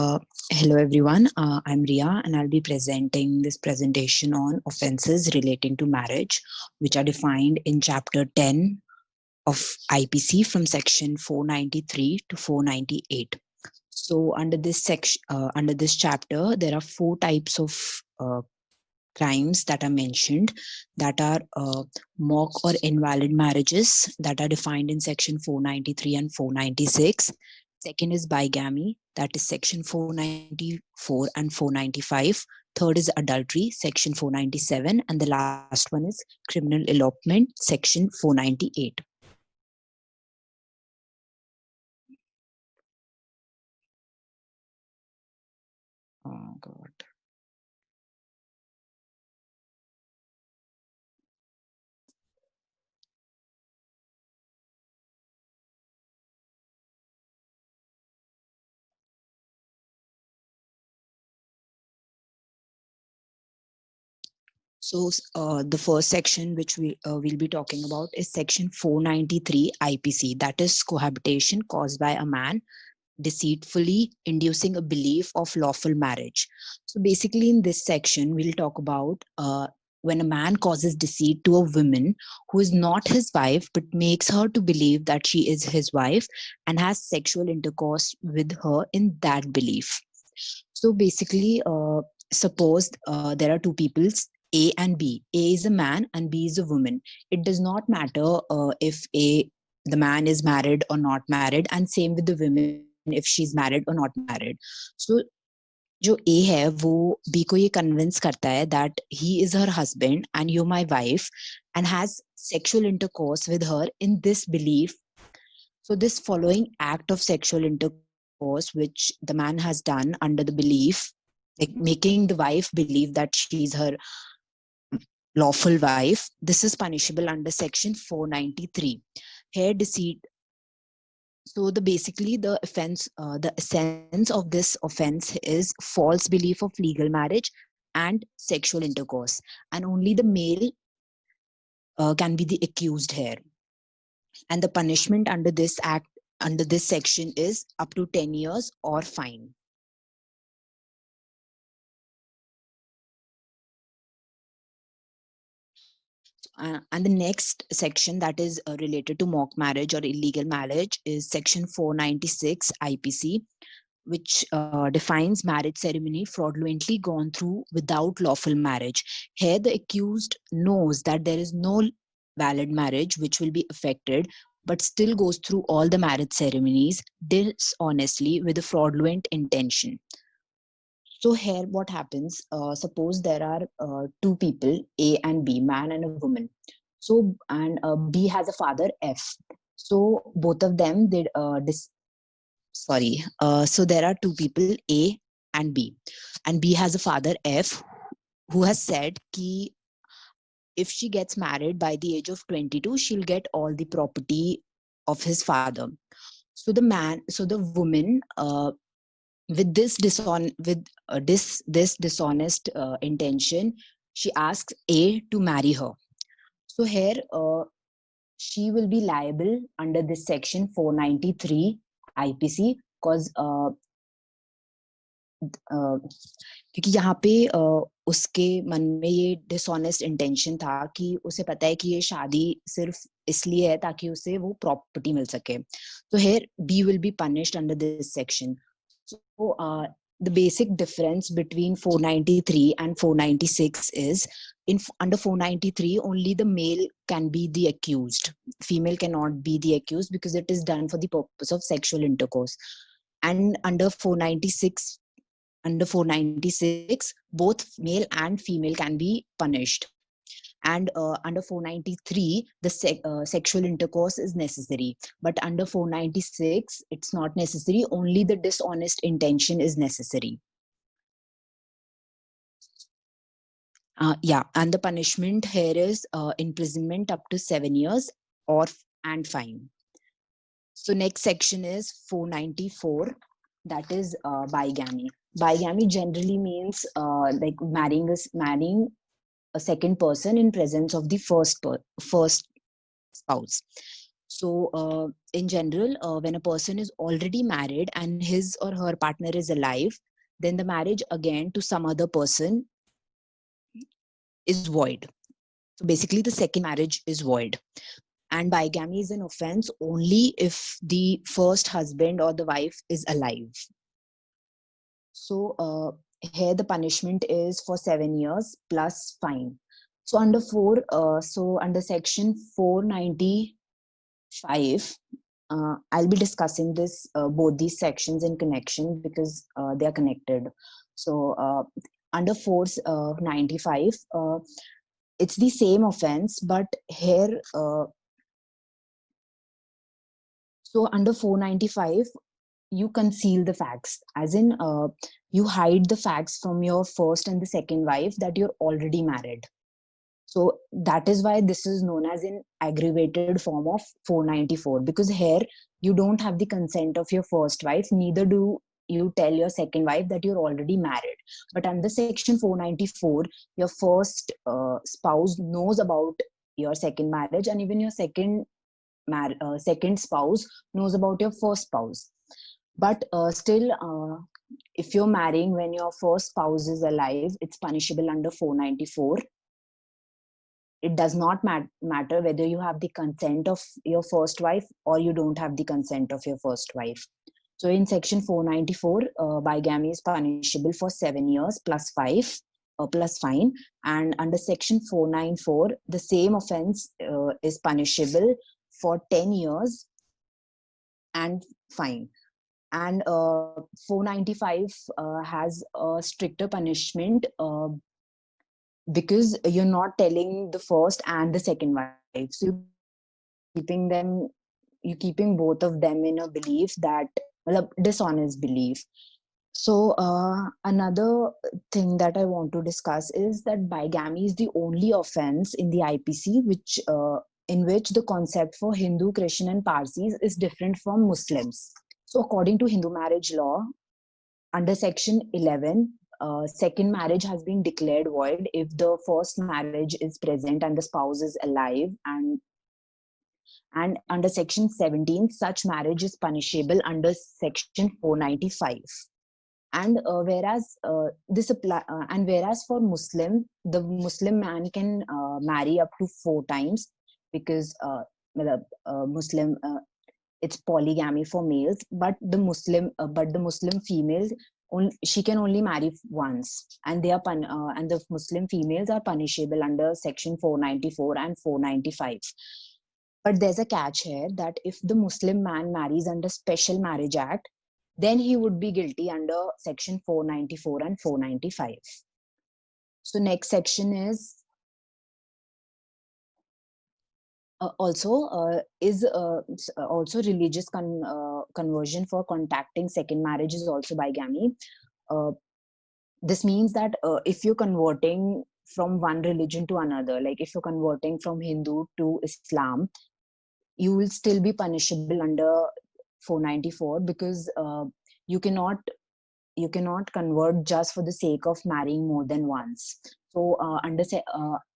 Hello everyone, I'm Ria and I'll be presenting this presentation on offences relating to marriage, which are defined in chapter 10 of IPC from section 493 to 498. So under this section, under this chapter, there are four types of crimes that are mentioned, that are mock or invalid marriages that are defined in section 493 and 496. Second is bigamy, that is section 494 and 495. Third is adultery, section 497, and the last one is criminal elopement, section 498. Oh God. So the first section which we will be talking about is section 493 IPC, that is cohabitation caused by a man deceitfully inducing a belief of lawful marriage. So basically in this section, we'll talk about when a man causes deceit to a woman who is not his wife, but makes her to believe that she is his wife and has sexual intercourse with her in that belief. So basically, suppose there are two peoples, A and B. A is a man and B is a woman. It does not matter if the man is married or not married, and same with the women if she's married or not married. So जो A है वो B को ये convince करता है that he is her husband and you're my wife and has sexual intercourse with her in this belief. So this following act of sexual intercourse which the man has done under the belief, like making the wife believe that she's her lawful wife, this is punishable under section 493. Here deceit. So the basically the offense, the essence of this offense is false belief of legal marriage and sexual intercourse, and only the male can be the accused here. And the punishment under this act, under this section, is up to 10 years or fine. And the next section that is related to mock marriage or illegal marriage is section 496 IPC, which defines marriage ceremony fraudulently gone through without lawful marriage. Here, the accused knows that there is no valid marriage which will be affected, but still goes through all the marriage ceremonies dishonestly with a fraudulent intention. So here, what happens? Suppose there are two people, A and B, man and a woman. So and B has a father F. So both of them did sorry. So there are two people, A and B, and B has a father F who has said ki if she gets married by the age of 22, she'll get all the property of his father. So the woman, with this dishonest intention, she asks A to marry her. So here, she will be liable under this section 493 IPC because क्योंकि यहाँ पे उसके मन में ये dishonest intention था कि उसे पता है कि ये शादी सिर्फ इसलिए है ताकि उसे वो प्रॉपर्टी मिल सके. So here B will be punished under this section. So the basic difference between 493 and 496 is under 493 only the male can be the accused, female cannot be the accused because it is done for the purpose of sexual intercourse. And under 496 both male and female can be punished. And under 493 the sexual intercourse is necessary, but under 496 it's not necessary, only the dishonest intention is necessary. Yeah, and the punishment here is imprisonment up to 7 years or and fine. So next section is 494, that is bigamy. Bigamy generally means like marrying a second person in presence of the first spouse. So in general, when a person is already married and his or her partner is alive, then the marriage again to some other person is void. So basically, the second marriage is void. And bigamy is an offense only if the first husband or the wife is alive. So here the punishment is for 7 years plus fine. So under section 495, I'll be discussing this both these sections in connection because they are connected. So under 495, it's the same offense, but here, so under 495, you conceal the facts, as in you hide the facts from your first and the second wife that you're already married. So that is why this is known as an aggravated form of 494, because here you don't have the consent of your first wife, neither do you tell your second wife that you're already married. But under section 494, your first spouse knows about your second marriage, and even your second spouse knows about your first spouse. But still, if you're marrying when your first spouse is alive, it's punishable under 494. It does not matter whether you have the consent of your first wife or you don't have the consent of your first wife. So in section 494, bigamy is punishable for 7 years plus plus fine. And under section 494, the same offense is punishable for 10 years and fine. And 495 has a stricter punishment because you're not telling the first and the second wife, so keeping them you're keeping both of them in a belief that, well, a dishonest belief. So another thing that I want to discuss is that bigamy is the only offense in the IPC in which the concept for Hindu, Christian, and Parsis is different from Muslims. So according to Hindu marriage law, under section 11, second marriage has been declared void if the first marriage is present and the spouse is alive. And under section 17, such marriage is punishable under section 495. And whereas for Muslim, the Muslim man can marry up to 4 times, because Muslim, it's polygamy for males, but the Muslim females, she can only marry once, and and the Muslim females are punishable under section 494 and 495. But there's a catch here, that if the Muslim man marries under Special Marriage Act, then he would be guilty under section 494 and 495. So next section is also religious conversion for contacting second marriage is also bigamy. Uh, this means that if you're converting from one religion to another, like if you're converting from Hindu to Islam, you will still be punishable under 494, because you cannot convert just for the sake of marrying more than once. So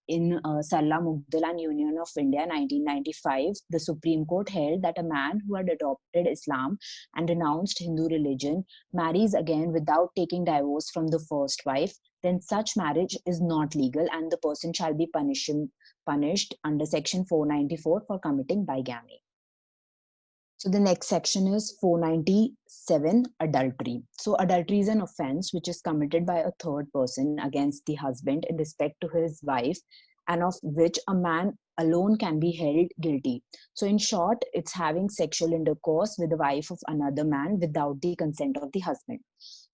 in Sarla Mugdalan Union of India 1995, the Supreme Court held that a man who had adopted Islam and renounced Hindu religion marries again without taking divorce from the first wife, then such marriage is not legal and the person shall be punished under section 494 for committing bigamy. So the next section is 497, adultery. So adultery is an offense which is committed by a third person against the husband in respect to his wife, and of which a man alone can be held guilty. So in short, it's having sexual intercourse with the wife of another man without the consent of the husband.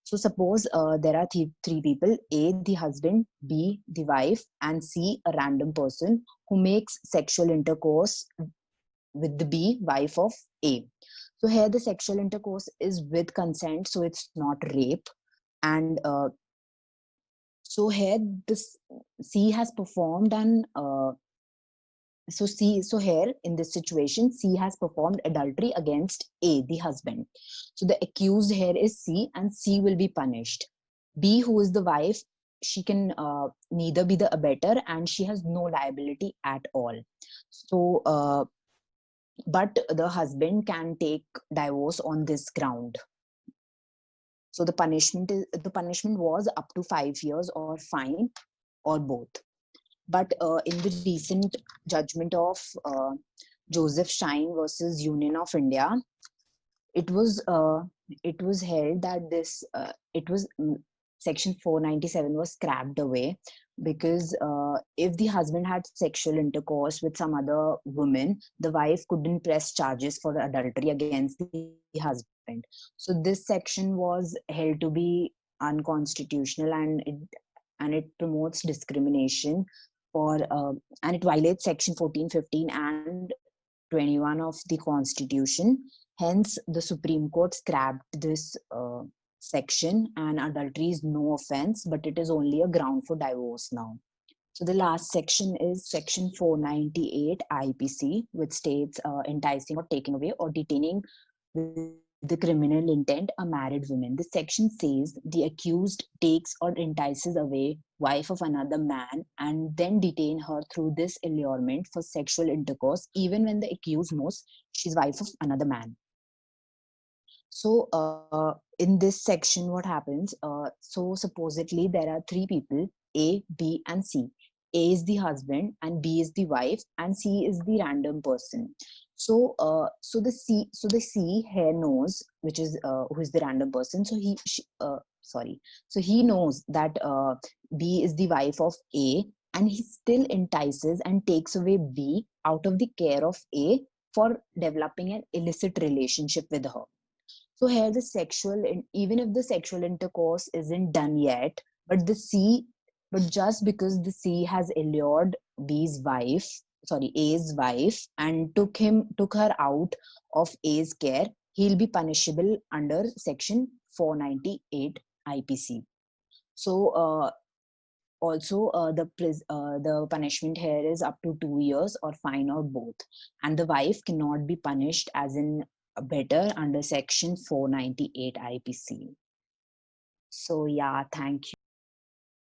So suppose there are three people: A, the husband; B, the wife; and C, a random person who makes sexual intercourse with the B, wife of A. So here the sexual intercourse is with consent, so it's not rape. And so here this C has performed an so here in this situation, C has performed adultery against A, the husband. So the accused here is C, and C will be punished. B, who is the wife, she can neither be the abettor and she has no liability at all. So but the husband can take divorce on this ground. So the punishment was up to 5 years or fine or both. But in the recent judgment of Joseph Shine versus Union of India, it was uh, it was held that this it was section 497 was scrapped away, because if the husband had sexual intercourse with some other woman, the wife couldn't press charges for adultery against the husband. So this section was held to be unconstitutional, and it promotes discrimination for and it violates section 14, 15, and 21 of the Constitution. Hence, the Supreme Court scrapped this section, and adultery is no offense, but it is only a ground for divorce now. So the last section is section 498 IPC, which states enticing or taking away or detaining with the criminal intent a married woman. This section says the accused takes or entices away wife of another man and then detain her through this allurement for sexual intercourse, even when the accused knows she's wife of another man. So in this section, what happens? So supposedly there are three people, A, B, and C. A is the husband, and B is the wife, and C is the random person. So the C here knows, which is who is the random person. So sorry. So he knows that B is the wife of A, and he still entices and takes away B out of the care of A for developing an illicit relationship with her. So here the even if the sexual intercourse isn't done yet, but but just because the C has allured A's wife, and took her out of A's care, he'll be punishable under section 498 IPC. So also the punishment here is up to 2 years or fine or both, and the wife cannot be punished as in better under section 498 IPC. So yeah, thank you.